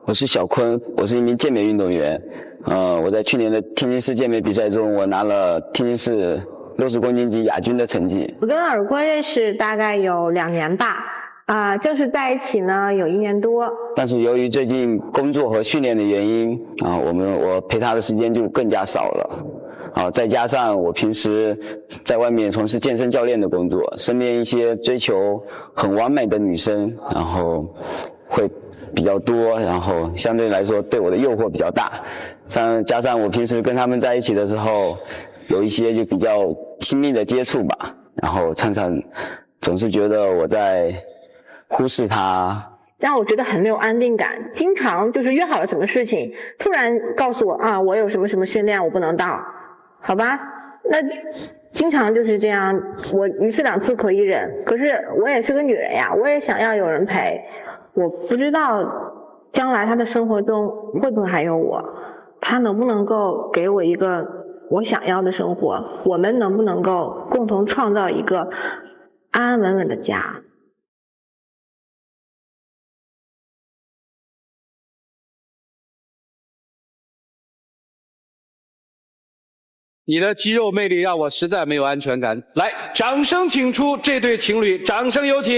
我是小坤，我是一名健美运动员。我在去年的天津市健美比赛中，我拿了天津市60公斤级亚军的成绩。我跟耳坤认识大概有2年吧，正式在一起呢有1年多。但是由于最近工作和训练的原因我陪他的时间就更加少了。再加上我平时在外面从事健身教练的工作，身边一些追求很完美的女生，然后会比较多，然后相对来说对我的诱惑比较大。加上我平时跟他们在一起的时候，有一些就比较亲密的接触吧，然后常常总是觉得我在忽视他，让我觉得很没有安定感。经常就是约好了什么事情，突然告诉我我有什么什么训练我不能到，好吧，那经常就是这样，我1次2次可以忍，可是我也是个女人呀，我也想要有人陪。我不知道将来他的生活中会不会还有我，他能不能够给我一个我想要的生活，我们能不能够共同创造一个安安稳稳的家。你的肌肉魅力让我实在没有安全感。来，掌声请出这对情侣，掌声有请。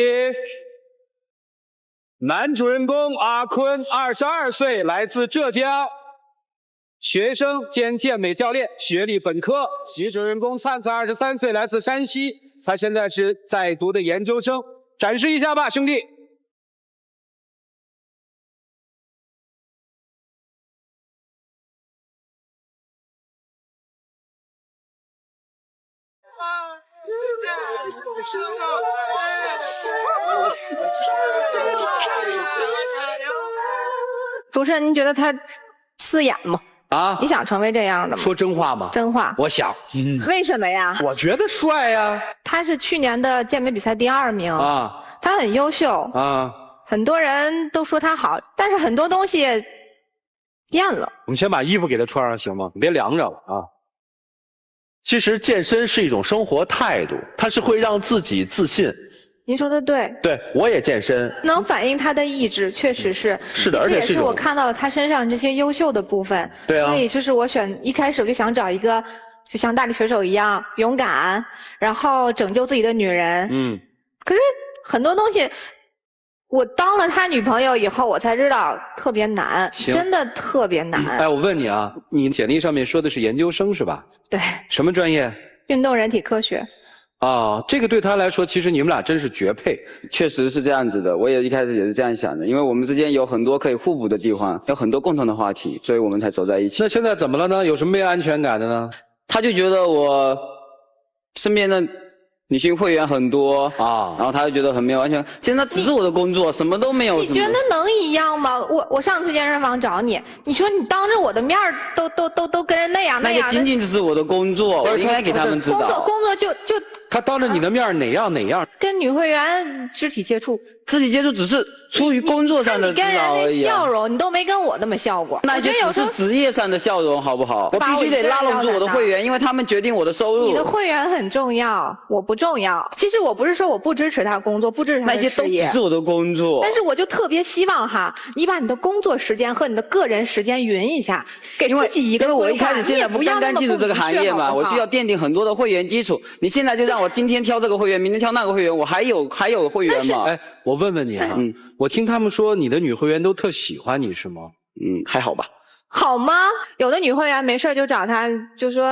男主人公阿坤，22岁，来自浙江，学生兼健美教练，学历本科。女主人公灿灿，23岁，来自山西，他现在是在读的研究生。展示一下吧，兄弟。主持人，您觉得他刺眼吗？你想成为这样的吗？说真话吗？真话。我想。为什么呀？我觉得帅呀。他是去年的健美比赛第2名他很优秀很多人都说他好，但是很多东西变了。我们先把衣服给他穿上行吗？你别凉着了其实健身是一种生活态度，它是会让自己自信。您说的对。对，我也健身，能反映他的意志，确实是。是的，而且这也是我看到了他身上这些优秀的部分。对所以就是我一开始我就想找一个就像大力水手一样勇敢，然后拯救自己的女人。可是很多东西我当了他女朋友以后，我才知道特别难，真的特别难。哎，我问你你简历上面说的是研究生是吧？对。什么专业？运动人体科学。这个对他来说，其实你们俩真是绝配。确实是这样子的，我也一开始也是这样想的，因为我们之间有很多可以互补的地方，有很多共同的话题，所以我们才走在一起。那现在怎么了呢？有什么没安全感的呢？他就觉得我身边的女性会员很多然后他就觉得很没有安全感。现在只是我的工作，什么都没有。你觉得能一样吗？我上次去健身房找你，你说你当着我的面都跟人那样那也仅仅只是我的工作，我应该给他们知道。工作就他当着你的面哪样？跟女会员肢体接触。肢体接触只是出于工作上的指导而已。你跟人的笑容，你都没跟我那么笑过。那就只是职业上的笑容，好不好？我必须得拉拢住我的会员，因为他们决定我的收入。你的会员很重要，我不重要。其实我不是说我不支持他工作，不支持他的事业。那些都只是我的工作。但是我就特别希望你把你的工作时间和你的个人时间匀一下，给自己一个规划。因为我一开始现在不刚刚进入这个行业嘛，我需要奠定很多的会员基础。你现在就让我今天挑这个会员，明天挑那个会员，我还有会员吗？哎，我问问你我听他们说你的女会员都特喜欢你是吗？还好吧。好吗？有的女会员没事就找他，就说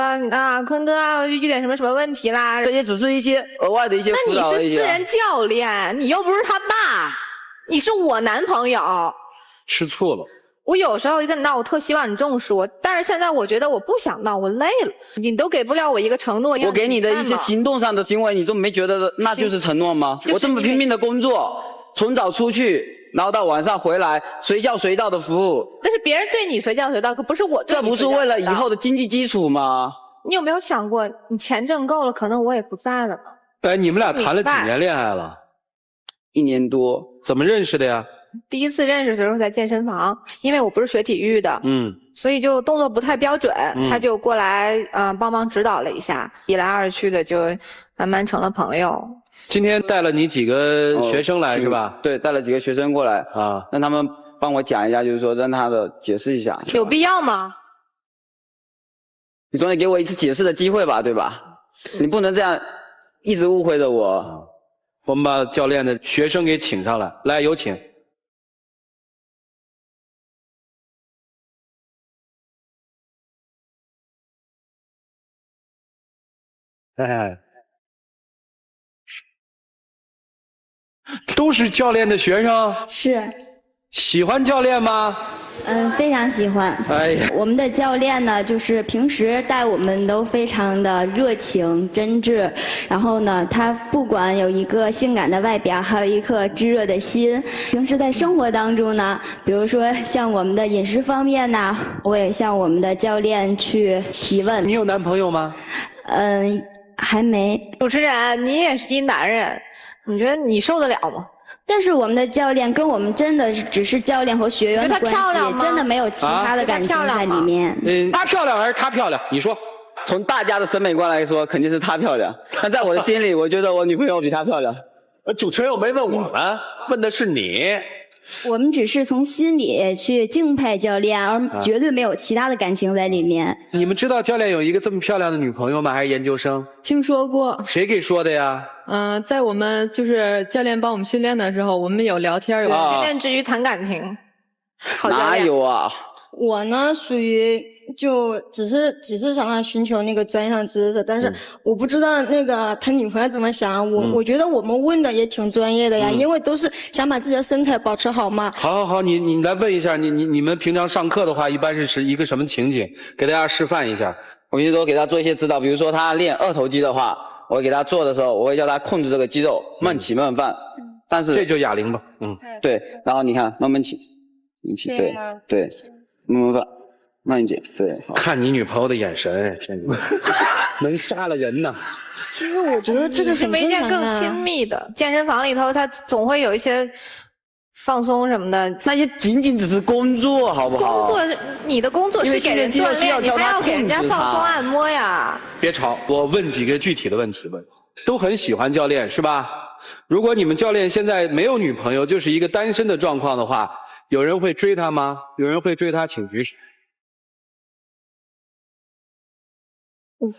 坤哥遇点什么问题啦。这也只是一些额外的一些辅导而已。那你是私人教练，你又不是他爸，你是我男朋友。吃醋了。我有时候跟你闹，我特希望你重视我，但是现在我觉得我不想闹，我累了。你都给不了我一个承诺。我给你的一些行动上的行为，你就没觉得那就是承诺吗？我这么拼命的工作，从早出去，然后到晚上回来，随叫随到的服务。那是别人对你随叫随到，可不是我对你随叫随到。这不是为了以后的经济基础吗？你有没有想过，你钱挣够了，可能我也不在了呢？哎，你们俩谈了几年恋爱了？1年多。怎么认识的呀？第一次认识的时候在健身房，因为我不是学体育的，所以就动作不太标准，他就过来帮忙指导了一下，一来二去的就慢慢成了朋友。今天带了你几个学生来是吧？对，带了几个学生过来让他们帮我讲一下，就是说让他的解释一下。有必要吗？你总得给我一次解释的机会吧，对吧？你不能这样一直误会着我。我们把教练的学生给请上来，来，有请。哎，都是教练的学生，是，喜欢教练吗？非常喜欢。哎呀，我们的教练呢，就是平时带我们都非常的热情、真挚，然后呢，他不管有一个性感的外表，还有一颗炙热的心。平时在生活当中呢，比如说像我们的饮食方面呢，我也向我们的教练去提问。你有男朋友吗？还没。主持人，你也是一男人，你觉得你受得了吗？但是我们的教练跟我们真的只是教练和学员的关系，真的没有其他的感情在里面。她漂亮还是他漂亮？你说。从大家的审美观来说，肯定是她漂亮。但在我的心里，我觉得我女朋友比她漂亮。主持人又没问我们，问的是你。我们只是从心里去敬佩教练，而绝对没有其他的感情在里面。你们知道教练有一个这么漂亮的女朋友吗？还是研究生？听说过。谁给说的呀？在我们就是教练帮我们训练的时候，我们有聊天，有训练之余谈感情。哪有啊？我呢，属于就只是向他寻求那个专业上知识，但是我不知道那个他女朋友怎么想。我觉得我们问的也挺专业的呀，因为都是想把自己的身材保持好嘛。好，你来问一下，你们平常上课的话，一般是一个什么情景？给大家示范一下。我平时都给他做一些指导，比如说他练二头肌的话，我给他做的时候，我会叫他控制这个肌肉，慢起慢放。但是这就哑铃吧，对，然后你看慢慢起，你起，对，慢慢放。慢一点，对。看你女朋友的眼神，能杀了人呢。其实我觉得这个很正常啊。没见更亲密的，健身房里头他总会有一些放松什么的。那些仅仅只是工作，好不好？工作，你的工作是给人锻炼，你还要给人家放松按摩呀。别吵，我问几个具体的问题吧。都很喜欢教练是吧？如果你们教练现在没有女朋友，就是一个单身的状况的话，有人会追他吗？有人会追他，请举手。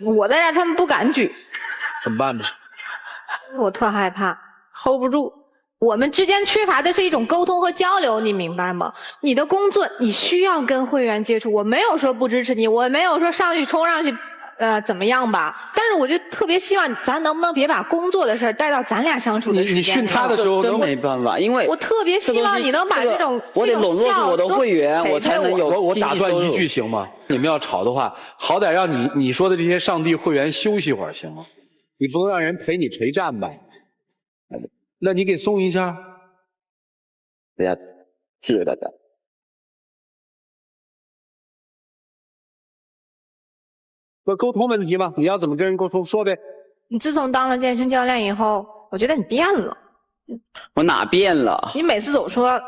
我在这儿，他们不敢举，怎么办呢？我特害怕 ，hold 不住。我们之间缺乏的是一种沟通和交流，你明白吗？你的工作你需要跟会员接触，我没有说不支持你，我没有说上去冲上去，怎么样吧？但是我就特别希望咱能不能别把工作的事带到咱俩相处的时间里。你训他的时候真没办法，因为我特别希望你能把这种我得笼络住我的会员，我才能有我经济收入。打断一句行吗？你们要吵的话，好歹让你说的这些上帝会员休息会儿行吗？你不能让人陪你陪战吧？那你给送一下。大家，谢谢大家。沟通问题嘛，你要怎么跟人沟通说呗。你自从当了健身教练以后，我觉得你变了。我哪变了？你每次总说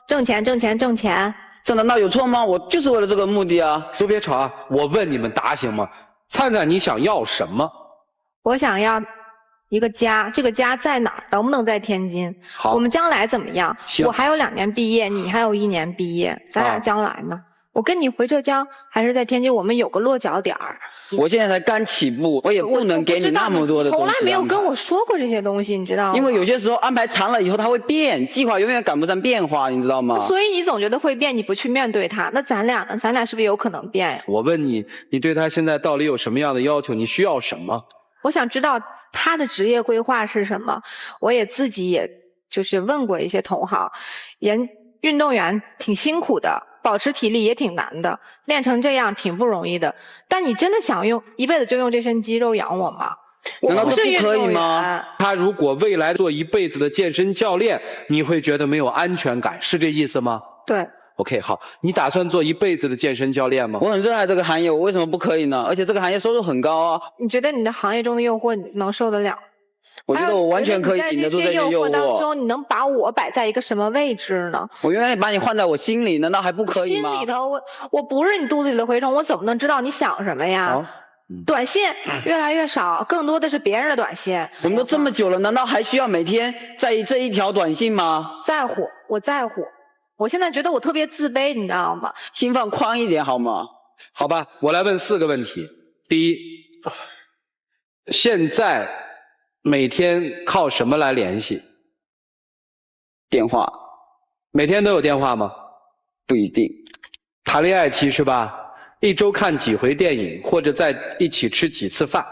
挣钱挣钱挣钱，这难道有错吗？我就是为了这个目的啊！都别吵啊！我问你们答行吗？灿灿，你想要什么？我想要一个家，这个家在哪儿？能不能在天津？好，我们将来怎么样？我还有2年毕业，你还有1年毕业，咱俩将来呢？我跟你回浙江还是在天津，我们有个落脚点儿。我现在才刚起步，我也不能给你那么多的东西。从来没有跟我说过这些东西，你知道吗？因为有些时候安排长了以后，它会变，计划永远赶不上变化，你知道吗？所以你总觉得会变，你不去面对它，那咱俩呢？咱俩是不是有可能变呀？我问你，你对他现在到底有什么样的要求？你需要什么？我想知道他的职业规划是什么。我也自己也就是问过一些同行，运动员挺辛苦的。保持体力也挺难的，练成这样挺不容易的。但你真的想一辈子就用这身肌肉养我吗？难道这不可以吗？他如果未来做一辈子的健身教练，你会觉得没有安全感，是这意思吗？对。OK， 好，你打算做一辈子的健身教练吗？我很热爱这个行业，我为什么不可以呢？而且这个行业收入很高啊。你觉得你的行业中的诱惑你能受得了？我觉得我完全可以顶得住这些诱惑。当中，你能把我摆在一个什么位置呢？我愿意把你换在我心里，难道还不可以吗？心里头，我不是你肚子里的蛔虫，我怎么能知道你想什么呀？短信越来越少，更多的是别人的短信。我们都这么久了，难道还需要每天在意这一条短信吗？在乎，我在乎。我现在觉得我特别自卑，你知道吗？心放宽一点好吗？好吧，我来问4个问题。第一，现在每天靠什么来联系？电话每天都有电话吗？不一定。谈恋爱期是吧？一周看几回电影，或者在一起吃几次饭？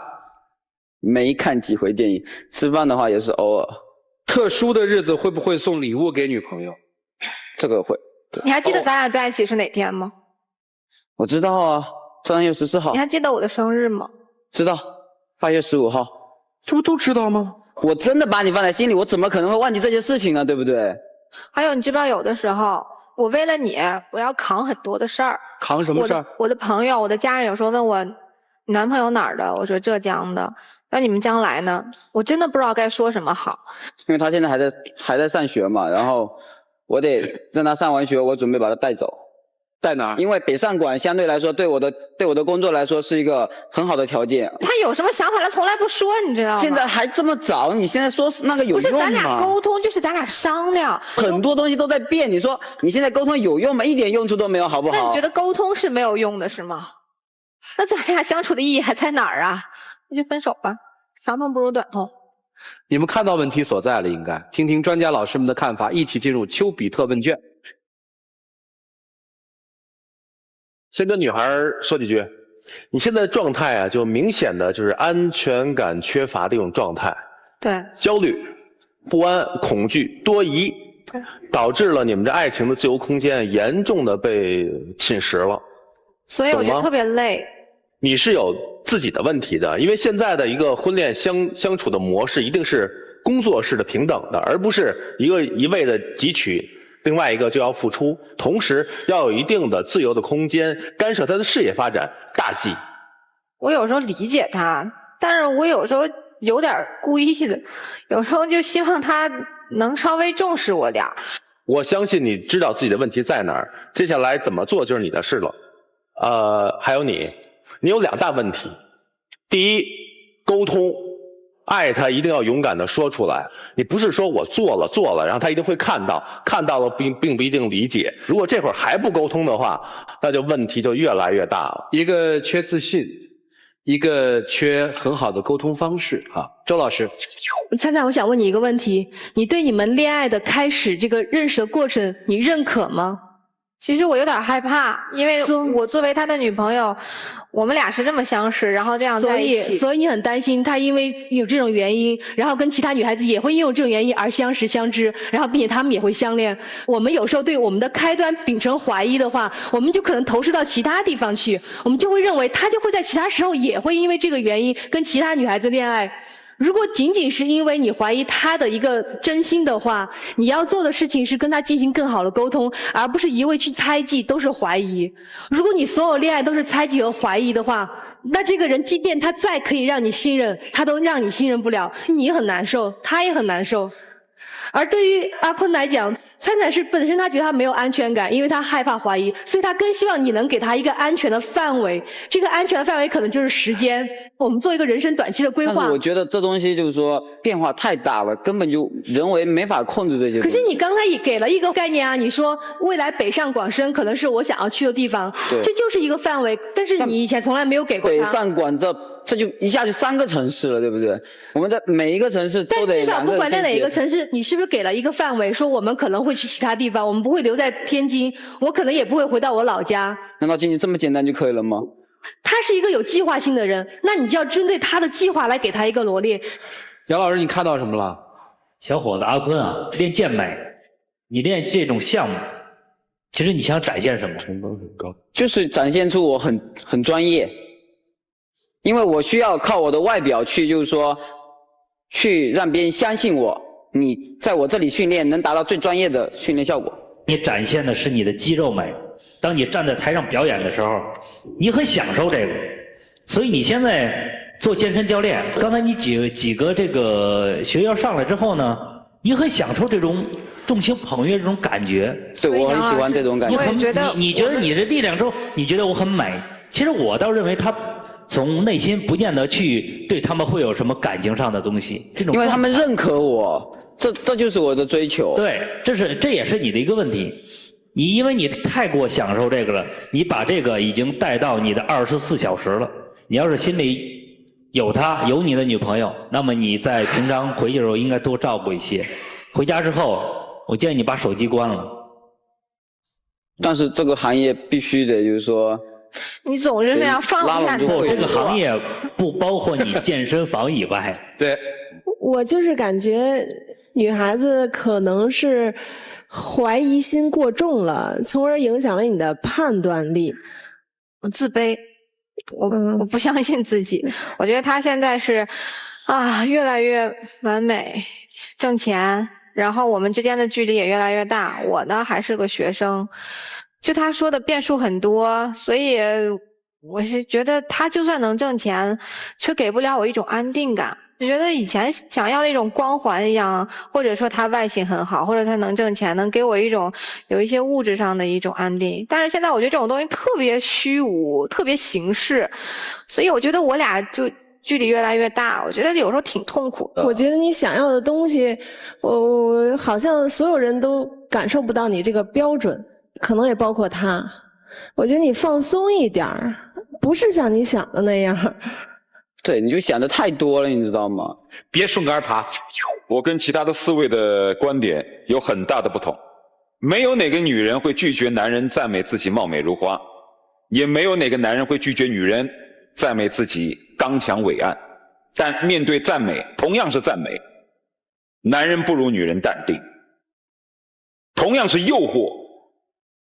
没看几回电影，吃饭的话也是偶尔。特殊的日子会不会送礼物给女朋友？这个会。你还记得咱俩在一起是哪天吗？我知道啊，3月14号。你还记得我的生日吗？知道，8月15号。这不都知道吗？我真的把你放在心里，我怎么可能会忘记这些事情呢？对不对？还有，你知不知道有的时候，我为了你，我要扛很多的事儿。扛什么事儿？我的朋友、我的家人有时候问我，你男朋友哪儿的？我说浙江的。那你们将来呢？我真的不知道该说什么好。因为他现在还在上学嘛，然后我得让他上完学，我准备把他带走。在哪儿？因为北上广相对来说对我的工作来说是一个很好的条件。他有什么想法他从来不说，你知道吗？现在还这么早，你现在说那个有用吗？不是咱俩沟通，就是咱俩商量。很多东西都在变，你说你现在沟通有用吗？一点用处都没有，好不好？那你觉得沟通是没有用的是吗？那咱俩相处的意义还在哪儿啊？那就分手吧，长痛不如短痛。你们看到问题所在了，应该听听专家老师们的看法，一起进入丘比特问卷。先跟女孩说几句，你现在的状态啊，就明显的就是安全感缺乏的一种状态，对，焦虑、不安、恐惧、多疑，导致了你们这爱情的自由空间严重的被侵蚀了。所以我觉得特别累。你是有自己的问题的，因为现在的一个婚恋相处的模式一定是工作式的平等的，而不是一味的汲取。另外一个就要付出，同时要有一定的自由的空间，干涉他的事业发展，大忌。我有时候理解他，但是我有时候有点故意的，有时候就希望他能稍微重视我点儿。我相信你知道自己的问题在哪儿，接下来怎么做就是你的事了。还有你有2大问题。第一，沟通。爱他一定要勇敢地说出来，你不是说我做了，然后他一定会看到了并不一定理解。如果这会儿还不沟通的话，那就问题就越来越大了。一个缺自信，一个缺很好的沟通方式啊。周老师，参参，我想问你一个问题，你对你们恋爱的开始这个认识的过程，你认可吗？其实我有点害怕，因为我作为他的女朋友，我们俩是这么相识，然后这样在一起，所以你很担心他因为有这种原因，然后跟其他女孩子也会因为这种原因而相识相知，然后并且他们也会相恋。我们有时候对我们的开端秉承怀疑的话，我们就可能投射到其他地方去，我们就会认为他就会在其他时候也会因为这个原因跟其他女孩子恋爱。如果仅仅是因为你怀疑他的一个真心的话，你要做的事情是跟他进行更好的沟通，而不是一味去猜忌，都是怀疑。如果你所有恋爱都是猜忌和怀疑的话，那这个人即便他再可以让你信任，他都让你信任不了，你很难受，他也很难受。而对于阿坤来讲，参参是本身他觉得他没有安全感，因为他害怕怀疑，所以他更希望你能给他一个安全的范围。这个安全的范围可能就是时间，我们做一个人生短期的规划。但是我觉得这东西就是说变化太大了，根本就人为没法控制这些。可是你刚才也给了一个概念啊，你说未来北上广深可能是我想要去的地方，这就是一个范围，但是你以前从来没有给过他。北上广这就一下就3个城市了，对不对？我们在每一个城市都得。但至少不管在哪一个城市，你是不是给了一个范围，说我们可能会去其他地方，我们不会留在天津，我可能也不会回到我老家。难道仅仅这么简单就可以了吗？他是一个有计划性的人，那你就要针对他的计划来给他一个罗列。杨老师，你看到什么了？小伙子阿坤啊，练健美，你练这种项目，其实你想展现什么？就是展现出我很专业。因为我需要靠我的外表去，就是说，去让别人相信我，你在我这里训练能达到最专业的训练效果。你展现的是你的肌肉美，当你站在台上表演的时候，你很享受这个，所以你现在做健身教练，刚才你几个这个学员上来之后呢，你很享受这种众星捧月这种感觉。对，我很喜欢这种感觉。你觉得你的力量之后，你觉得我很美。其实我倒认为他从内心不见得去对他们会有什么感情上的东西，这种因为他们认可我，这就是我的追求。对，这也是你的一个问题。你因为你太过享受这个了，你把这个已经带到你的24小时了。你要是心里有他，有你的女朋友，那么你在平常回去的时候应该多照顾一些。回家之后，我建议你把手机关了。但是这个行业必须得就是说，你总是这样放不下。不，这个行业不包括你健身房以外。对，我就是感觉女孩子可能是怀疑心过重了，从而影响了你的判断力。我自卑，我不相信自己。我觉得她现在是越来越完美，挣钱。然后我们之间的距离也越来越大，我呢还是个学生，就他说的变数很多，所以我是觉得他就算能挣钱，却给不了我一种安定感。就觉得以前想要那种光环一样，或者说他外形很好，或者他能挣钱，能给我一种有一些物质上的一种安定。但是现在我觉得这种东西特别虚无，特别形式，所以我觉得我俩就距离越来越大，我觉得有时候挺痛苦的。我觉得你想要的东西，我好像所有人都感受不到你这个标准，可能也包括他。我觉得你放松一点儿，不是像你想的那样。对，你就想的太多了，你知道吗？别顺杆爬。我跟其他的4位的观点有很大的不同。没有哪个女人会拒绝男人赞美自己貌美如花，也没有哪个男人会拒绝女人赞美自己刚强伟岸。但面对赞美，同样是赞美，男人不如女人淡定；同样是诱惑，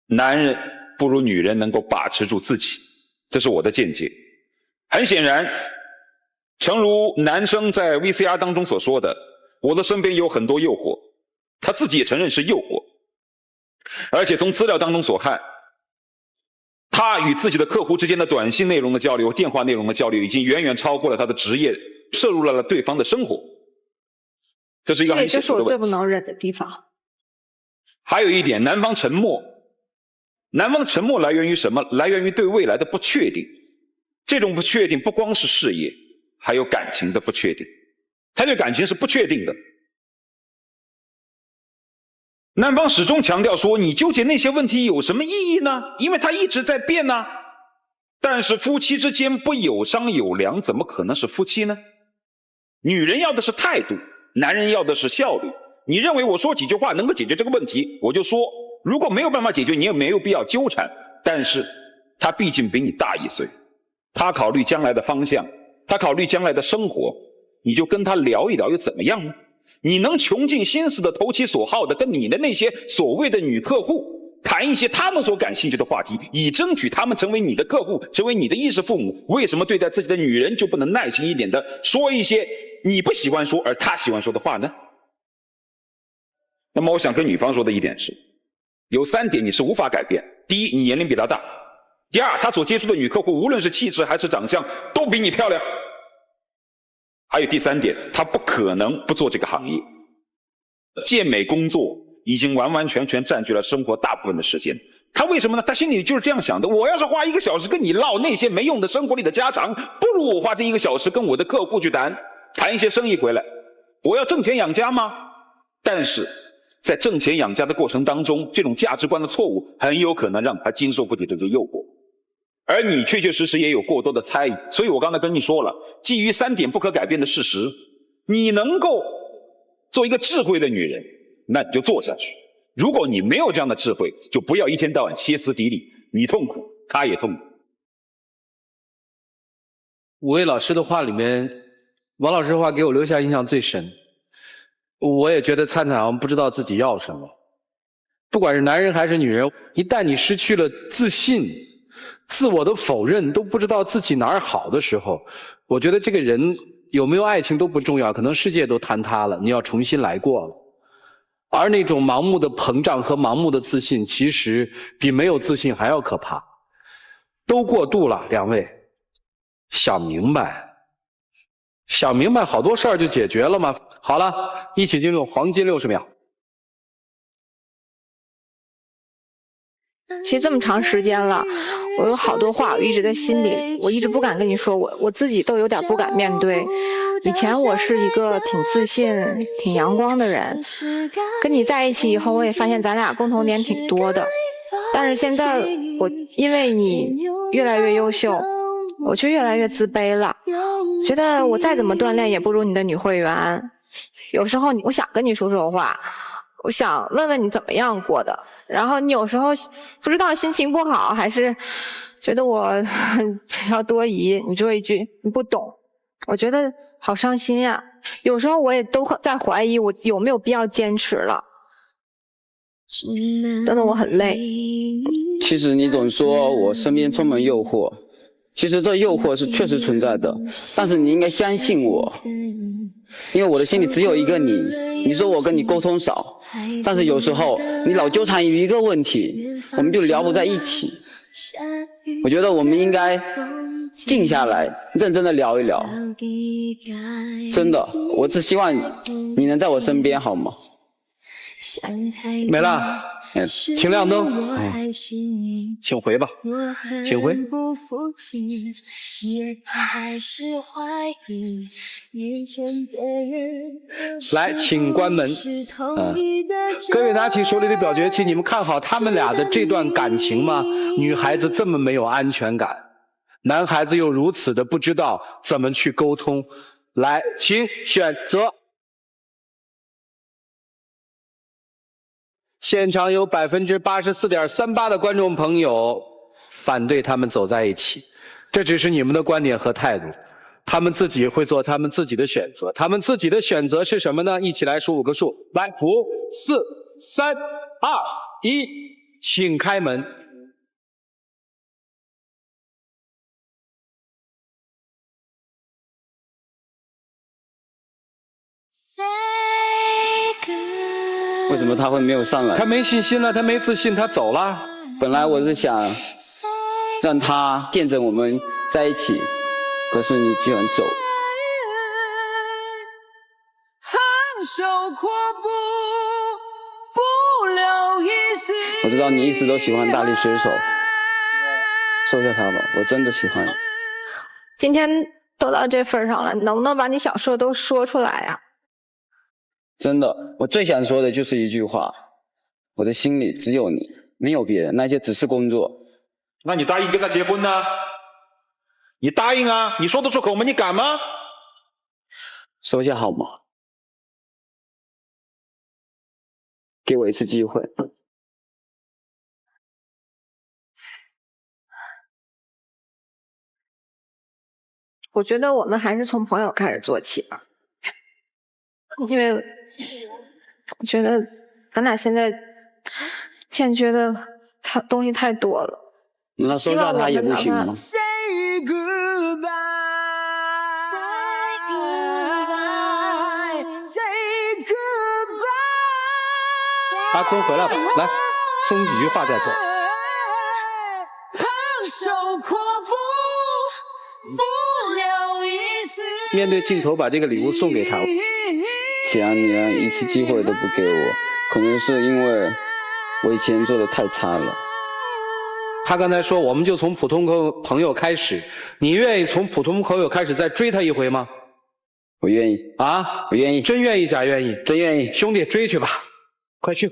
男人不如女人能够把持住自己。这是我的见解。很显然，诚如男生在 VCR 当中所说的，我的身边有很多诱惑，他自己也承认是诱惑。而且从资料当中所看，他与自己的客户之间的短信内容的交流、电话内容的交流，已经远远超过了他的职业，摄入了对方的生活。这是一个很显著的问题。这也就是我最不能忍的地方。还有一点，男方沉默。男方的沉默来源于什么？来源于对未来的不确定。这种不确定不光是事业，还有感情的不确定。他对感情是不确定的。男方始终强调说，你纠结那些问题有什么意义呢？因为它一直在变呢。但是夫妻之间不有商有量，怎么可能是夫妻呢？女人要的是态度，男人要的是效率。你认为我说几句话能够解决这个问题，我就说；如果没有办法解决，你也没有必要纠缠。但是他毕竟比你大1岁，他考虑将来的方向，他考虑将来的生活，你就跟他聊一聊又怎么样呢？你能穷尽心思的投其所好的跟你的那些所谓的女客户谈一些他们所感兴趣的话题，以争取他们成为你的客户，成为你的衣食父母。为什么对待自己的女人就不能耐心一点的说一些你不喜欢说而他喜欢说的话呢？那么我想跟女方说的一点是，有3点你是无法改变。第一，你年龄比他大；第二，他所接触的女客户无论是气质还是长相都比你漂亮；还有第3点，他不可能不做这个行业。健美工作已经完完全全占据了生活大部分的时间。他为什么呢？他心里就是这样想的，我要是花1个小时跟你唠那些没用的生活里的家常，不如我花这1个小时跟我的客户去谈一些生意回来。我要挣钱养家吗？但是在挣钱养家的过程当中，这种价值观的错误很有可能让他经受不起这种诱惑，而你确确实实也有过多的猜疑。所以我刚才跟你说了，基于3点不可改变的事实，你能够做一个智慧的女人，那你就做下去。如果你没有这样的智慧，就不要一天到晚歇斯底里，你痛苦他也痛苦。5位老师的话里面，王老师的话给我留下印象最深。我也觉得灿灿好像不知道自己要什么。不管是男人还是女人，一旦你失去了自信、自我的否认，都不知道自己哪儿好的时候，我觉得这个人有没有爱情都不重要，可能世界都坍塌了，你要重新来过了。而那种盲目的膨胀和盲目的自信，其实比没有自信还要可怕。都过度了，2位，想明白，想明白，好多事儿就解决了嘛。好了，一起进入黄金60秒。其实这么长时间了，我有好多话我一直在心里，我一直不敢跟你说，我自己都有点不敢面对。以前我是一个挺自信、挺阳光的人，跟你在一起以后，我也发现咱俩共同点挺多的。但是现在我因为你越来越优秀，我就越来越自卑了，觉得我再怎么锻炼也不如你的女会员。有时候我想跟你说说话，我想问问你怎么样过的，然后你有时候不知道心情不好，还是觉得我比较多疑，你说一句你不懂，我觉得好伤心呀。有时候我也都在怀疑我有没有必要坚持了，真的我很累。其实你总说我身边充满诱惑，其实这诱惑是确实存在的，但是你应该相信我，因为我的心里只有一个你。你说我跟你沟通少，但是有时候你老纠缠于一个问题，我们就聊不在一起。我觉得我们应该静下来，认真的聊一聊。真的，我只希望你能在我身边，好吗？没了，请亮灯。请回吧，请回。来，请关门。各位拿起手里的表决器，你们看好他们俩的这段感情吗？女孩子这么没有安全感，男孩子又如此的不知道怎么去沟通。来，请选择。现场有84.38%的观众朋友反对他们走在一起，这只是你们的观点和态度，他们自己会做他们自己的选择，他们自己的选择是什么呢？一起来数5个数，来，5、4、3、2、1，请开门。为什么他会没有上来？他没信心了，他没自信，他走了。本来我是想让他见证我们在一起，可是你居然走。我知道你一直都喜欢大力水手，收下他吧，我真的喜欢。今天都到这份上了，能不能把你想说的都说出来呀？真的，我最想说的就是一句话，我的心里只有你，没有别人，那些只是工作。那你答应跟他结婚呢？你答应啊，你说得出口吗？你敢吗？收下好吗？给我一次机会。我觉得我们还是从朋友开始做起吧，因为我觉得咱俩现在欠缺的东西太多了。那收下他也不行吗？阿坤回来吧，来送你几句话再走。面对镜头把这个礼物送给他。既然你连一次机会都不给我，可能是因为我以前做的太差了。他刚才说我们就从普通朋友开始，你愿意从普通朋友开始再追他一回吗？我愿意啊，我愿意，真愿意假愿意？真愿意。兄弟追去吧，快去。